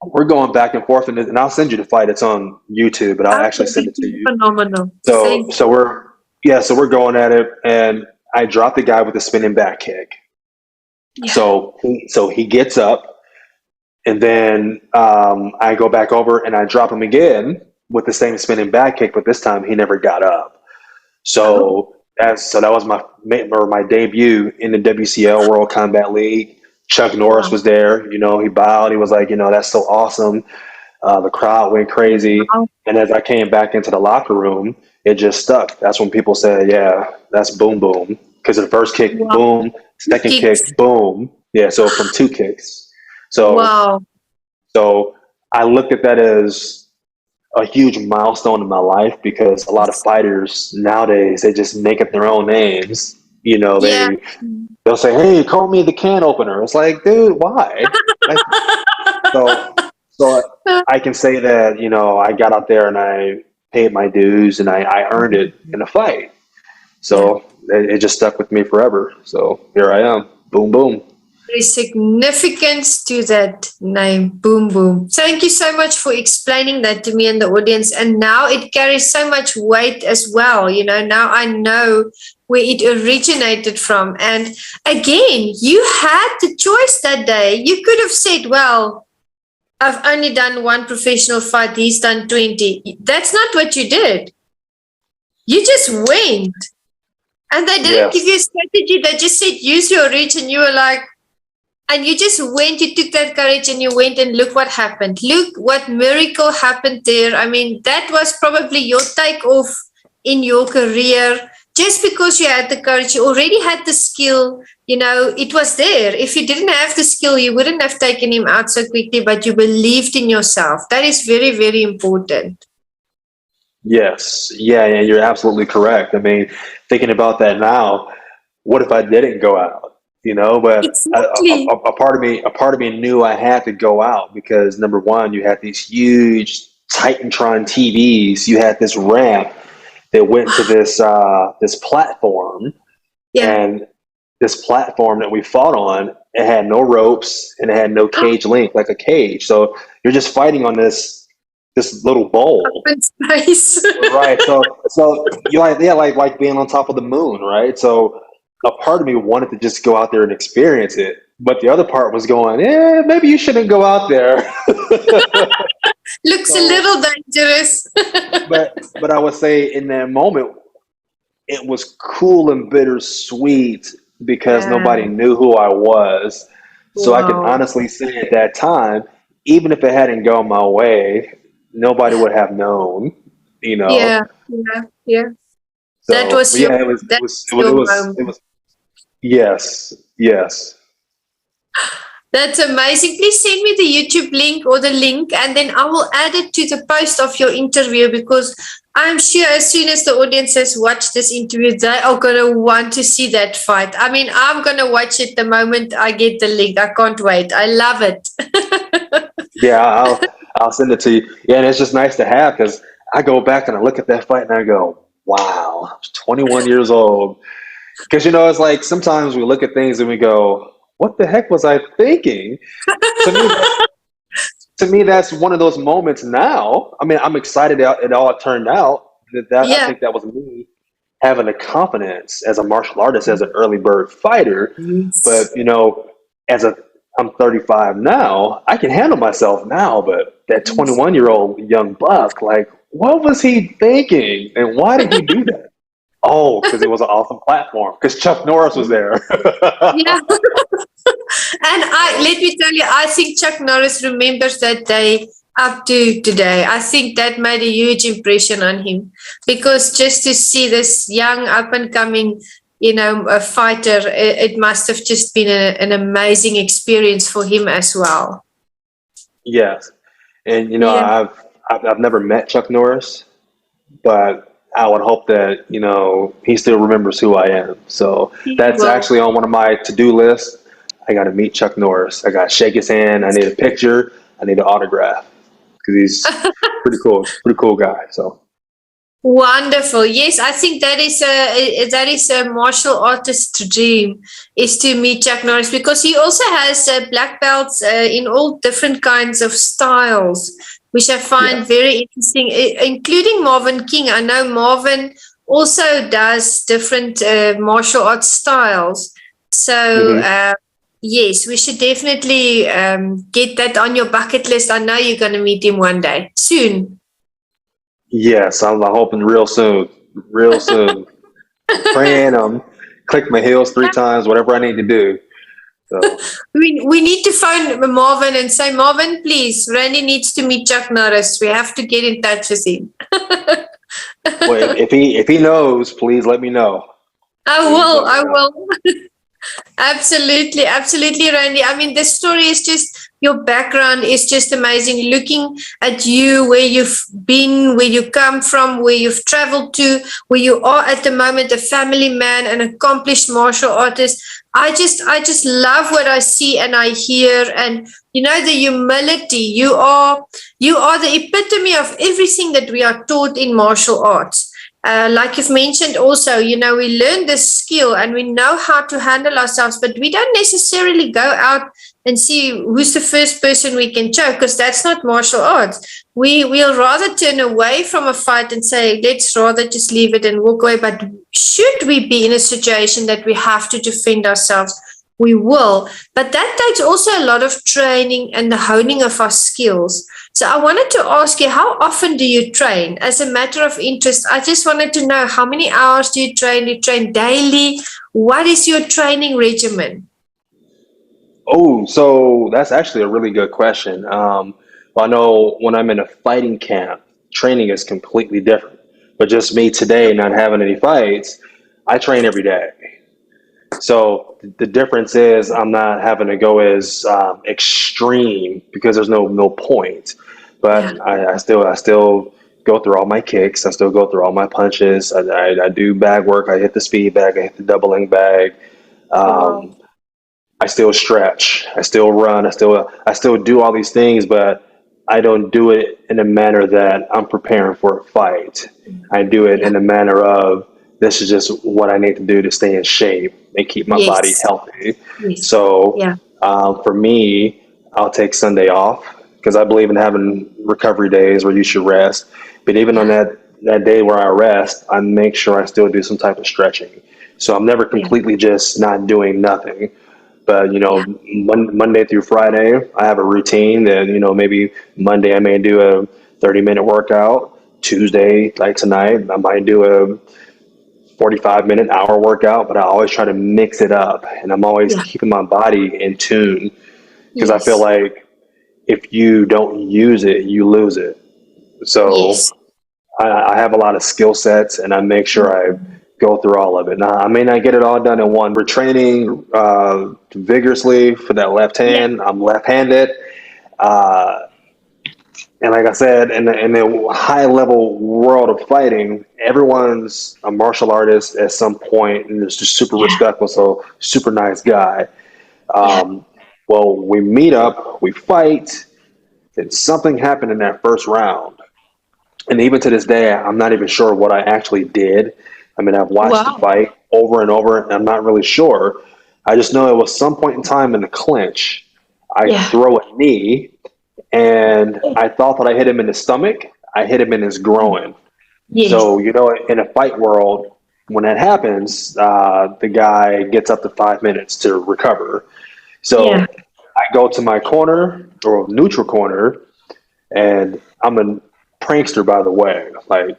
We're going back and forth, and I'll send you the fight. It's on YouTube, but I'll actually send it to you. Phenomenal. So we're going at it, and I drop the guy with the spinning back kick. Yeah. So he gets up, and then I go back over and I drop him again with the same spinning back kick, but this time he never got up. So that was my debut in the WCL World Combat League. Chuck Norris was there. He bowed. He was like, that's so awesome. The crowd went crazy. Wow. And as I came back into the locker room, it just stuck. That's when people said, yeah, that's boom, boom. Because the first kick, boom. Second kick, boom. Yeah, so from 2 kicks. So I looked at that as a huge milestone in my life, because a lot of fighters nowadays, they just make up their own names You know, Yeah. they'll say, "Hey, call me the can opener." It's like, dude, why? Like, so so I can say that, I got out there and I paid my dues and I earned it in a fight. Yeah. So it just stuck with me forever. So here I am. Boom, boom. There is significance to that name, Boom Boom. Thank you so much for explaining that to me and the audience. And now it carries so much weight as well. Now I know where it originated from. And again, you had the choice that day. You could have said, well, I've only done one professional fight, he's done 20. That's not what you did. You just went. And they didn't give Yes. you a strategy. They just said, use your reach. And you were like, and you just went, you took that courage and you went, and look what happened. Look what miracle happened there. I mean, that was probably your takeoff in your career. Just because you had the courage, you already had the skill, it was there. If you didn't have the skill, you wouldn't have taken him out so quickly, but you believed in yourself. That is very, very important. Yes. Yeah, yeah, you're absolutely correct. I mean, thinking about that now, what if I didn't go out? But Exactly. a part of me knew I had to go out because number one, you had these huge Titantron TVs. You had this ramp that went to this platform, Yeah. and this platform that we fought on, it had no ropes and it had no cage link like a cage. So you're just fighting on this little bowl. Open space. Right. So you like being on top of the moon, right? So a part of me wanted to just go out there and experience it, but the other part was going, yeah, maybe you shouldn't go out there. Looks a So, little dangerous. but I would say in that moment, it was cool and bittersweet because Yeah. nobody knew who I was. So I can Wow. honestly say at that time, even if it hadn't gone my way, nobody would have known, you know. Yeah. Yeah. Yeah. That So, was but your yeah, it was, it that was, was it was, it your was, it moment. was, yes, yes. That's amazing. Please send me the YouTube link or the link, and then I will add it to the post of your interview, because I'm sure as soon as the audience has watched this interview, they are going to want to see that fight. I mean, I'm going to watch it the moment I get the link. I can't wait. I love it. Yeah, I'll send it to you. Yeah, and it's just nice to have because I go back and I look at that fight and I go, wow, I was 21 years old. Because it's like sometimes we look at things and we go, what the heck was I thinking? To me, that's one of those moments now. I mean, I'm excited it all turned out. That I Yeah. think that was me having the confidence as a martial artist, as an early bird fighter. But Yes. as a I'm 35 now, I can handle myself now. But that 21-year-old young buck, like, what was he thinking, and why did he do that? Oh, because it was an awesome platform. Because Chuck Norris was there. Yeah. And So, let me tell you, I think Chuck Norris remembers that day up to today. I think that made a huge impression on him, because just to see this young up and coming, a fighter, it must have just been an amazing experience for him as well. yes, and Yeah. I've never met Chuck Norris, but I would hope that he still remembers who I am. So that's Well, actually on one of my to-do lists. I got to meet Chuck Norris. I got to shake his hand. I need a picture. I need an autograph because he's pretty cool guy. So wonderful. Yes, I think that is a martial artist's dream, is to meet Chuck Norris, because he also has black belts in all different kinds of styles, which I find yeah. very interesting, including Marvin King. I know Marvin also does different martial arts styles. So Hmm. yes, we should definitely get that on your bucket list. I know you're going to meet him one day soon. Yes, I'm hoping real soon. Real soon. I'm praying. Click my heels 3 times. Whatever I need to do. So. We need to phone Marvin and say, Marvin, please, Randy needs to meet Chuck Norris. We have to get in touch with him. Well, if he knows, please let me know. I Please will. let me I know. will. Absolutely, absolutely, Randy. I mean, this story is just your background is just amazing. Looking at you, where you've been, where you come from, where you've traveled to, where you are at the moment, a family man, an accomplished martial artist. I just love what I see and I hear, and the humility. You are the epitome of everything that we are taught in martial arts. Like you've mentioned also, we learn this skill and we know how to handle ourselves, but we don't necessarily go out and see who's the first person we can choke, because that's not martial arts. We'll rather turn away from a fight and say, let's rather just leave it and walk away. But should we be in a situation that we have to defend ourselves, we will. But that takes also a lot of training and the honing of our skills. So I wanted to ask you, how often do you train? As a matter of interest, I just wanted to know, how many hours do you train? Do you train daily? What is your training regimen? Oh, so that's actually a really good question. I know when I'm in a fighting camp, training is completely different. But just me today, not having any fights, I train every day. So the difference is I'm not having to go as extreme because there's no point. Yeah. But I still go through all my kicks. I still go through all my punches. I do bag work. I hit the speed bag. I hit the doubling bag. Oh, wow. Um, I still stretch. I still run. I still do all these things, but I don't do it in a manner that I'm preparing for a fight. I do it Yeah. in a manner of this is just what I need to do to stay in shape and keep my body Yes. healthy. Yes. So Yeah. for me, I'll take Sunday off because I believe in having recovery days where you should rest. But even on Yeah. that day where I rest, I make sure I still do some type of stretching. So I'm never Yeah. completely just not doing nothing. But Yeah. Monday through Friday, I have a routine that maybe Monday I may do a 30-minute workout. Tuesday, like tonight, I might do a 45-minute hour workout. But I always try to mix it up, and I'm always Yeah. keeping my body in tune because I feel Yes. like if you don't use it, you lose it. So Yes. I have a lot of skill sets, and I make sure I go through all of it. Now, I may not get it all done in one. We're training vigorously for that left Yeah. hand. I'm left-handed, uh, and like I said, in the high-level world of fighting, everyone's a martial artist at some point, and is just super Yeah. respectful. So super nice guy. Yeah. Um, well, we meet up, we fight, and something happened in that first round. And even to this day, I'm not even sure what I actually did. I mean, I've watched the Wow. fight over and over, and I'm not really sure. I just know it was some point in time in the clinch. I Yeah. throw a knee, and I thought that I hit him in the stomach. I hit him in his groin. Yes. So, in a fight world, when that happens, the guy gets up to 5 minutes to recover. Yeah. So I go to my corner or neutral corner, and I'm a prankster, by the way. Like,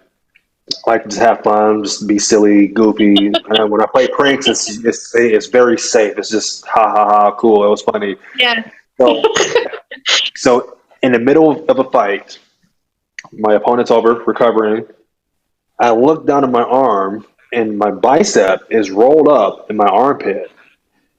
I like to just have fun, just be silly, goofy. And when I play pranks, it's very safe. It's just ha ha ha, cool. It was funny. Yeah. So so in the middle of a fight, my opponent's over recovering. I look down at my arm, and my bicep is rolled up in my armpit.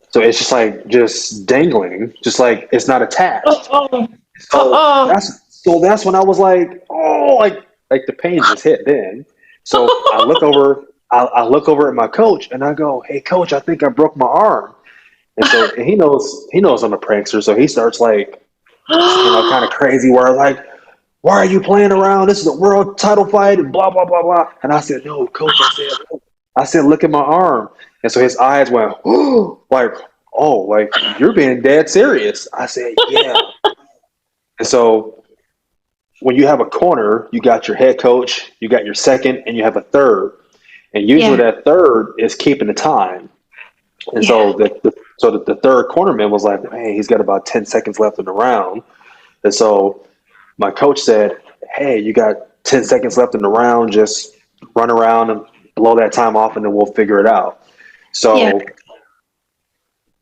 So it's just dangling, just like it's not attached. Oh. So Oh. that's when I was like, oh, like the pain just hit then. So I look over at my coach, and I go, hey coach, I think I broke my arm. And so and he knows I'm a prankster, so he starts like saying all kind of Oh. crazy words like, why are you playing around? This is a world title fight and blah blah blah blah. And I said, no, coach, I said, look at my arm. And so his eyes went, oh, like, oh, like you're being dead serious. I said, yeah. And so when you have a corner, you got your head coach, you got your second, and you have a third. And usually Yeah. that third is keeping the time. And Yeah. so the third cornerman was like, hey, he's got about 10 seconds left in the round. And so my coach said, hey, you got 10 seconds left in the round. Just run around and blow that time off, and then we'll figure it out. Yeah. So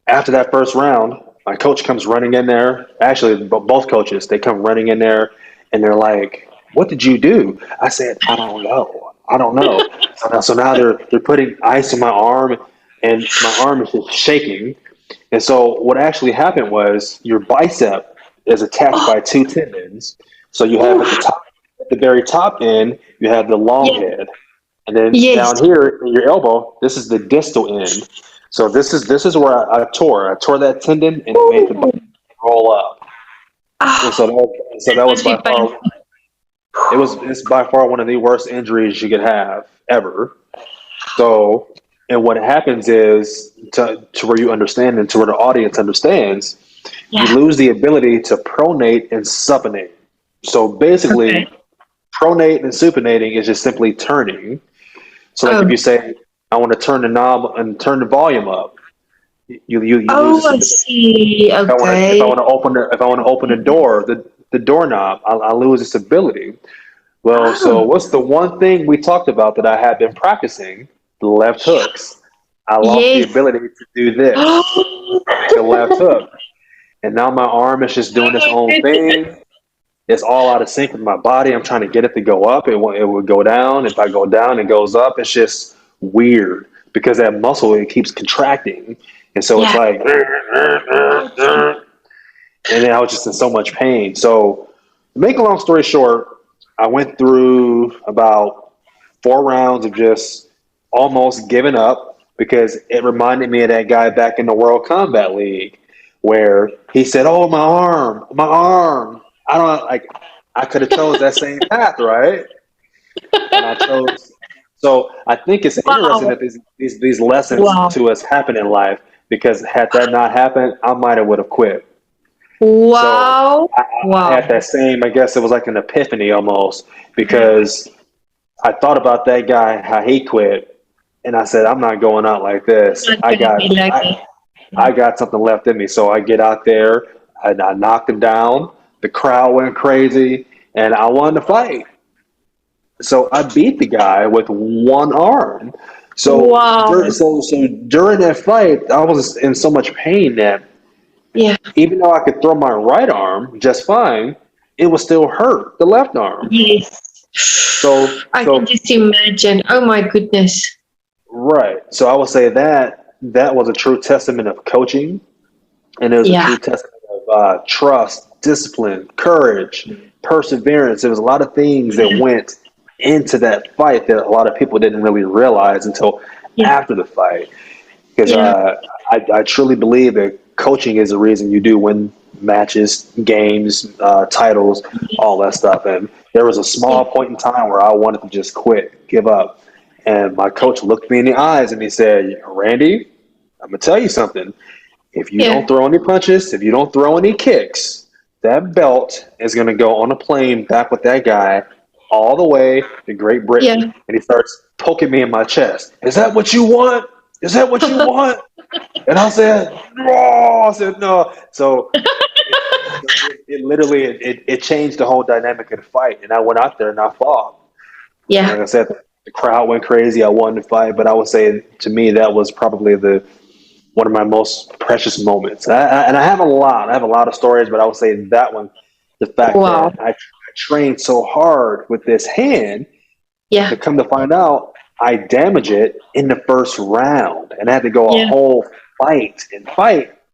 after that first round, my coach comes running in there. Actually, both coaches, they come running in there, and they're like, what did you do? I said, I don't know. I don't know. So now they're putting ice in my arm, and my arm is just shaking. And so what actually happened was your bicep is attached by two tendons. So you have at the very top end, you have the long Yeah. head, and then Yes. down here in your elbow, this is the distal end. So this is where I tore. I tore that tendon, and it made the Ooh. bone roll up. And Oh, so that that was must be by far painful. it's by far one of the worst injuries you could have ever. So, and what happens is to where you understand and to where the audience understands, you Yeah. lose the ability to pronate and supinate. So Okay. basically, pronate and supinating is just simply turning. So, like if Oh. you say, "I want to turn the knob and turn the volume up," you lose Oh, this I ability. see. If I Okay. want to open the door, the doorknob, I lose this ability. Well, so Oh. what's the one thing we talked about that I had been practicing? The left hooks. I lost the Yes. ability to do this, Oh, make a left hook. And now my arm is just doing its my own goodness. thing. It's all out of sync with my body. I'm trying to get it to go up. It would go down. If I go down, it goes up. It's just weird because that muscle, it keeps contracting. And so it's Yeah. like, and then I was just in so much pain. So, to make a long story short, I went through about 4 rounds of just almost giving up because it reminded me of that guy back in the World Combat League where he said, "Oh, my arm, my arm." I don't like. I could have chose that same path, right? And I chose. So I think it's interesting Wow. that these lessons Wow. to us happen in life because had that not happened, I might have would have quit. So Wow. I Wow. had that same, I guess it was like an epiphany almost, because I thought about that guy, how he quit, and I said, I'm not going out like this. Not gonna be like that. I got something left in me. So I get out there, and I knocked him down. The crowd went crazy, and I wanted to fight. So I beat the guy with one arm. Wow. So during that fight, I was in so much pain that Yeah. even though I could throw my right arm just fine, it would still hurt the left arm. Yes. I can So just imagine. Oh my goodness. right. So I would say that that was a true testament of coaching, and it was a Yeah. true testament of trust, discipline, courage, perseverance. There was a lot of things that Yeah. went into that fight that a lot of people didn't really realize until Yeah. after the fight. Because Yeah. I truly believe that coaching is the reason you do win matches, games, titles, all that stuff. And there was a Yeah. small point in time where I wanted to just quit, give up. And my coach looked me in the eyes and he said, Randy, I'm going to tell you something. If you don't Yeah. throw any punches, if you don't throw any kicks, that belt is going to go on a plane back with that guy all the way to Great Yeah. Britain. And he starts poking me in my chest. Is that what you want? Is that what you want? And I said, no. I said, no. So it literally it changed the whole dynamic of the fight. And I went out there and I fought. And Yeah. like I said, the crowd went crazy. I won the fight, but I would say to me that was probably the one of my most precious moments. And I have a lot. I have a lot of stories, but I would say that one, the fact Wow. that I trained so hard with this hand Yeah. to come to find out, I damage it in the first round, and I had to go a Yeah. whole fight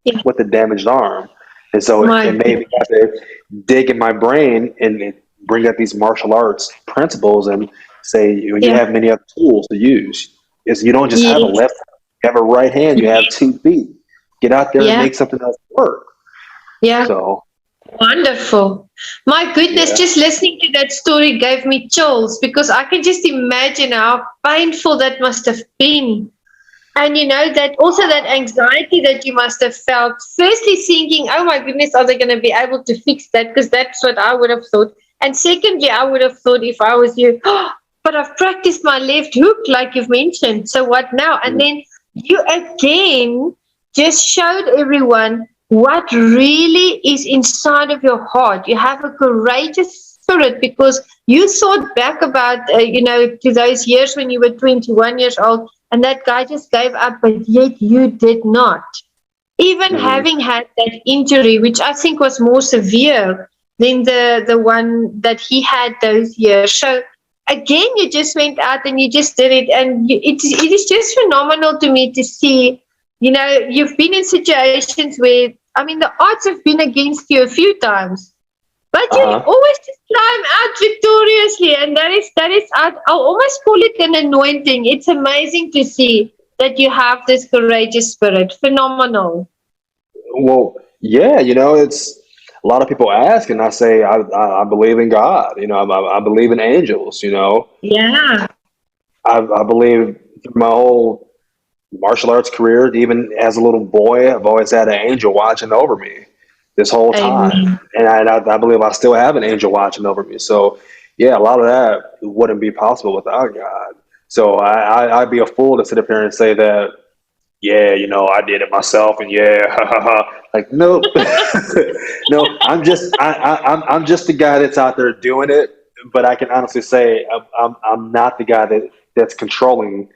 Yeah. with the damaged arm. And so My it made me goodness. have to dig in my brain and bring up these martial arts principles and say you Yeah. have many other tools to use. Is you don't just have a Yes. left, you have a right hand, you have Yes. 2 feet. Get out there and Yeah. make something else work. Yeah. So Wonderful. My goodness, yeah, just listening to that story gave me chills because I can just imagine how painful that must have been. And that also that anxiety that you must have felt, firstly thinking, oh my goodness, are they going to be able to fix that? Because that's what I would have thought. And secondly, I would have thought if I was you, oh, but I've practiced my left hook, like you've mentioned. So what now? And then you again just showed everyone what really is inside of your heart. You have a courageous spirit because you thought back about, to those years when you were 21 years old, and that guy just gave up, but yet you did not. Even mhm. having had that injury, which I think was more severe than the one that he had those years. So again, you just went out and you just did it. And it is just phenomenal to me to see, you've been in situations where I mean, the odds have been against you a few times, but you Uh-huh. always just climb out victoriously, and I'll almost call it an anointing. It's amazing to see that you have this courageous spirit. Phenomenal. Well, yeah, it's a lot of people ask, and I say I believe in God. I believe in angels. Yeah. I believe through my whole martial arts career, even as a little boy, I've always had an angel watching over me this whole time, Amen. and I believe I still have an angel watching over me. So, yeah, a lot of that wouldn't be possible without God. So I'd be a fool to sit up here and say that, yeah, I did it myself, and yeah, ha ha ha. Like, nope, no, I'm just the guy that's out there doing it. But I can honestly say I'm not the guy that's controlling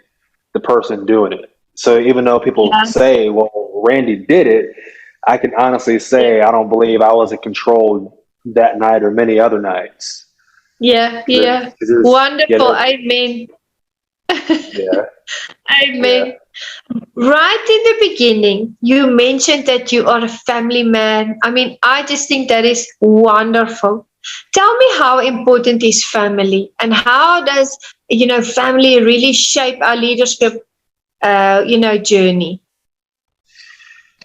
the person doing it. So even though people Yeah. say, well, Randy did it, I can honestly say I don't believe I was in control that night or many other nights. Yeah. 'Cause Yeah. 'cause there's, Wonderful. Amen. yeah, yeah. Amen. Right in the beginning, you mentioned that you are a family man. I mean, I just think that is wonderful. Tell me how important is family, and how does family really shape our leadership journey?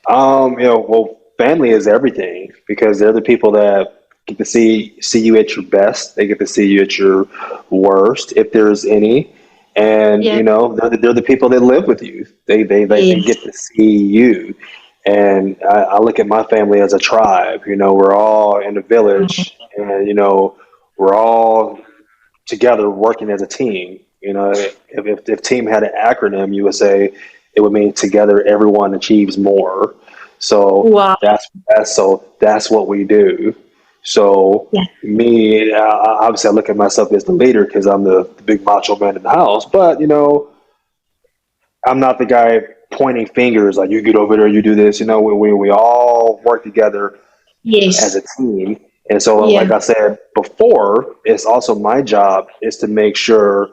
Well, family is everything because they're the people that get to see you at your best. They get to see you at your worst, if there's any. And Yeah. they're the people that live with you. They Yes. get to see you. And I look at my family as a tribe. We're all in a village, and we're all together working as a team. If team had an acronym, you would say it would mean together everyone achieves more. So Wow. that's what we do. So Yeah. me, obviously, I look at myself as the leader because I'm the big macho man in the house. But I'm not the guy pointing fingers like you get over there, you do this. We all work together as Yes. a team. And so, like Yeah. I said before, it's also my job is to make sure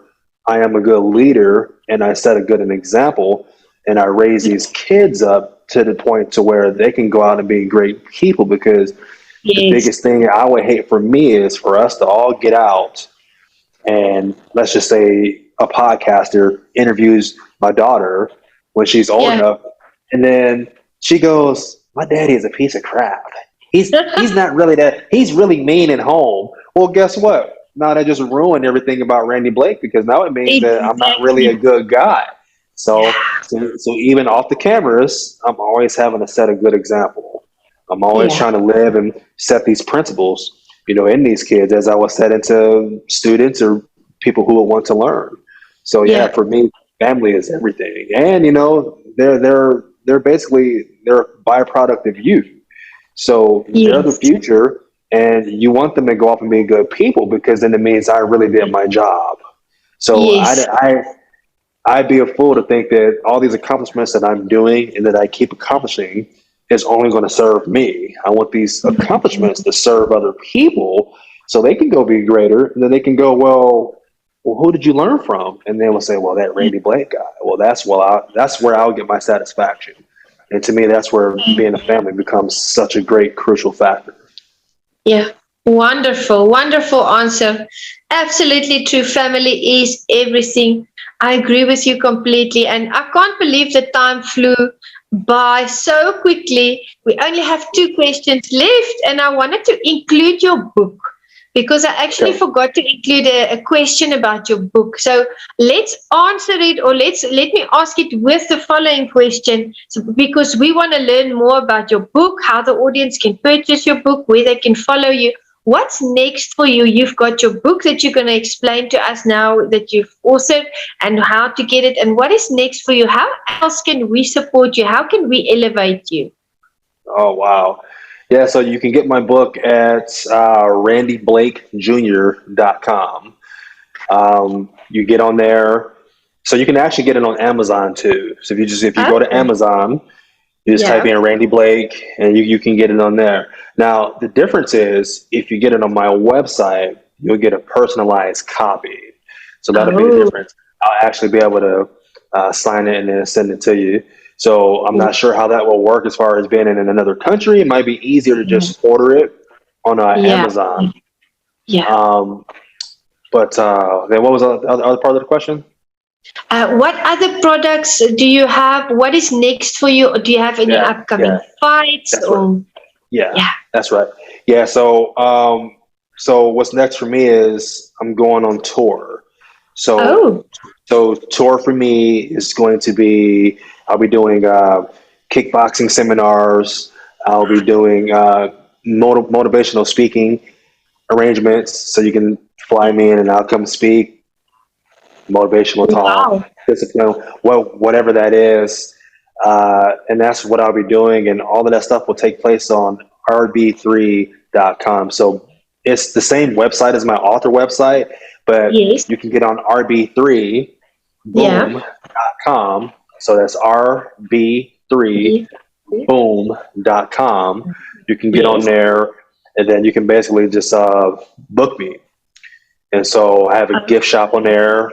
I am a good leader and I set a good an example and I raise these kids up to the point to where they can go out and be great people because the Yes. biggest thing I would hate for me is for us to all get out and let's just say a podcaster interviews my daughter when she's old Yeah. enough, and then she goes, "My daddy is a piece of crap. He's not really that. He's really mean at home." Well, guess what? Now that just ruined everything about Randy Blake because now it means that I'm not really a Exactly. good guy. Yeah. So even off the cameras, I'm always having to set a good example. I'm always Yeah. trying to live and set these principles, in these kids as I was set into students or people who will want to learn. So yeah, Yeah. for me, family is everything, and they're basically they're a byproduct of you. So they're the Yes. future, and you want them to go off and be good people because then it means I really did my job. So Yes. I'd be a fool to think that all these accomplishments that I'm doing and that I keep accomplishing is only going to serve me. I want these accomplishments to serve other people so they can go be greater. And then they can go, well, who did you learn from? And then we'll say, well, that Randy Blake guy. Well, that's where I'll get my satisfaction. And to me, that's where being a family becomes such a great, crucial factor. Yeah. Wonderful. Wonderful answer. Absolutely true. Family is everything. I agree with you completely. And I can't believe the time flew by so quickly. We only have two questions left, and I wanted to include your book because I actually Okay. forgot to include a question about your book. So let's answer it, or let me ask it with the following question. So, because we want to learn more about your book, how the audience can purchase your book, where they can follow you. What's next for you? You've got your book that you're going to explain to us now that you've authored and how to get it. And what is next for you? How else can we support you? How can we elevate you? Oh, wow. Yeah, so you can get my book at randyblakeJr.com. You get on there. So you can actually get it on Amazon too. So if you go to Okay. Amazon, you just type Yeah. in Randy Blake and you can get it on there. Now, the difference is if you get it on my website, you'll get a personalized copy. So that'll be the Oh, difference. I'll actually be able to sign it and then send it to you. So I'm not sure how that will work as far as being in another country. It might be easier to just order it on Yeah. Amazon. Yeah. Then what was the other part of the question? What other products do you have? What is next for you? Or do you have any upcoming fights? That's right. Yeah, that's right. Yeah. So what's next for me is I'm going on tour. So tour for me is going to be, I'll be doing kickboxing seminars. I'll be doing motivational speaking arrangements. So you can fly me in and I'll come speak. Motivational talk, discipline, well, whatever that is. And that's what I'll be doing. And all of that stuff will take place on rb3.com. So it's the same website as my author website, but you can get on rb3boom.com. So that's rb3boom.com. You can get on there and then you can basically just book me. And so I have a gift shop on there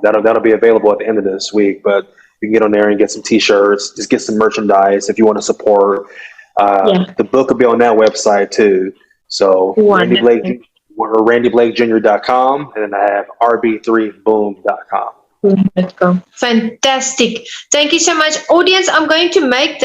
that'll be available at the end of this week. But you can get on there and get some T-shirts, just get some merchandise if you want to support. The book will be on that website too. So RandyBlakeJr.com, and then I have rb3boom.com. Fantastic. Thank you so much. Audience, I'm going to make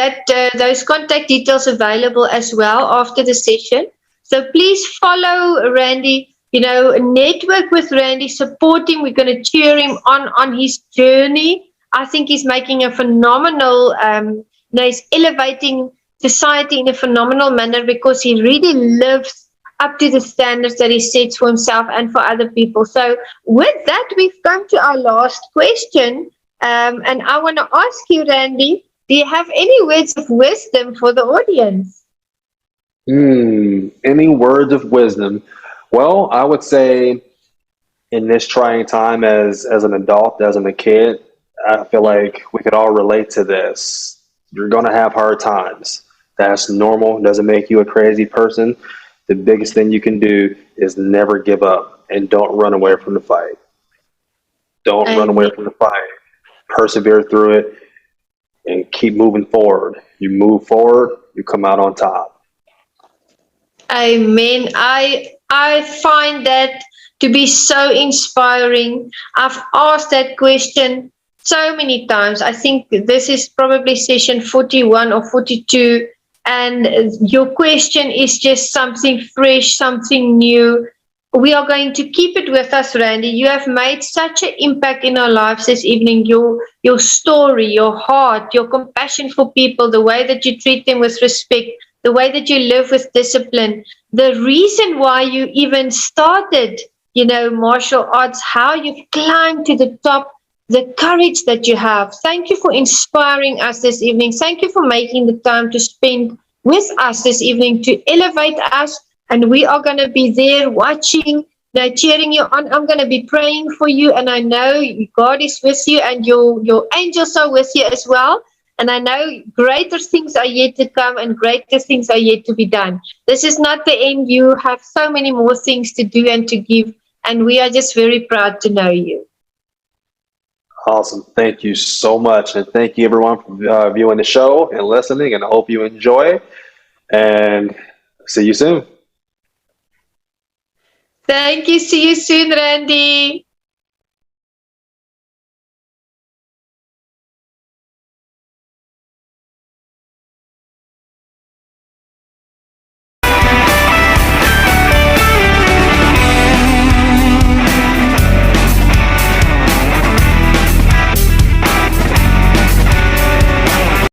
those contact details available as well after the session. So please follow Randy. Network with Randy, support him. We're going to cheer him on his journey. I think he's making a phenomenal, he's elevating society in a phenomenal manner because he really lives up to the standards that he sets for himself and for other people. So with that, we've come to our last question. And I want to ask you, Randy, do you have any words of wisdom for the audience? Any words of wisdom? Well, I would say in this trying time as an adult, as a kid, I feel like we could all relate to this. You're going to have hard times. That's normal. Doesn't make you a crazy person. The biggest thing you can do is never give up and don't run away from the fight. Don't run away from the fight. Persevere through it and keep moving forward. You move forward, you come out on top. Amen. I find that to be so inspiring. I've asked that question so many times. I think this is probably session 41 or 42. And your question is just something fresh, something new. We are going to keep it with us, Randy. You have made such an impact in our lives this evening. Your story, your heart, your compassion for people, the way that you treat them with respect, the way that you live with discipline, the reason why you even started, martial arts, how you've climbed to the top, the courage that you have. Thank you for inspiring us this evening. Thank you for making the time to spend with us this evening to elevate us. And we are going to be there watching, cheering you on. I'm going to be praying for you. And I know God is with you and your angels are with you as well. And I know greater things are yet to come and greater things are yet to be done. This is not the end. You have so many more things to do and to give. And we are just very proud to know you. Awesome. Thank you so much. And thank you, everyone, for viewing the show and listening. And I hope you enjoy. And see you soon. Thank you. See you soon, Randy.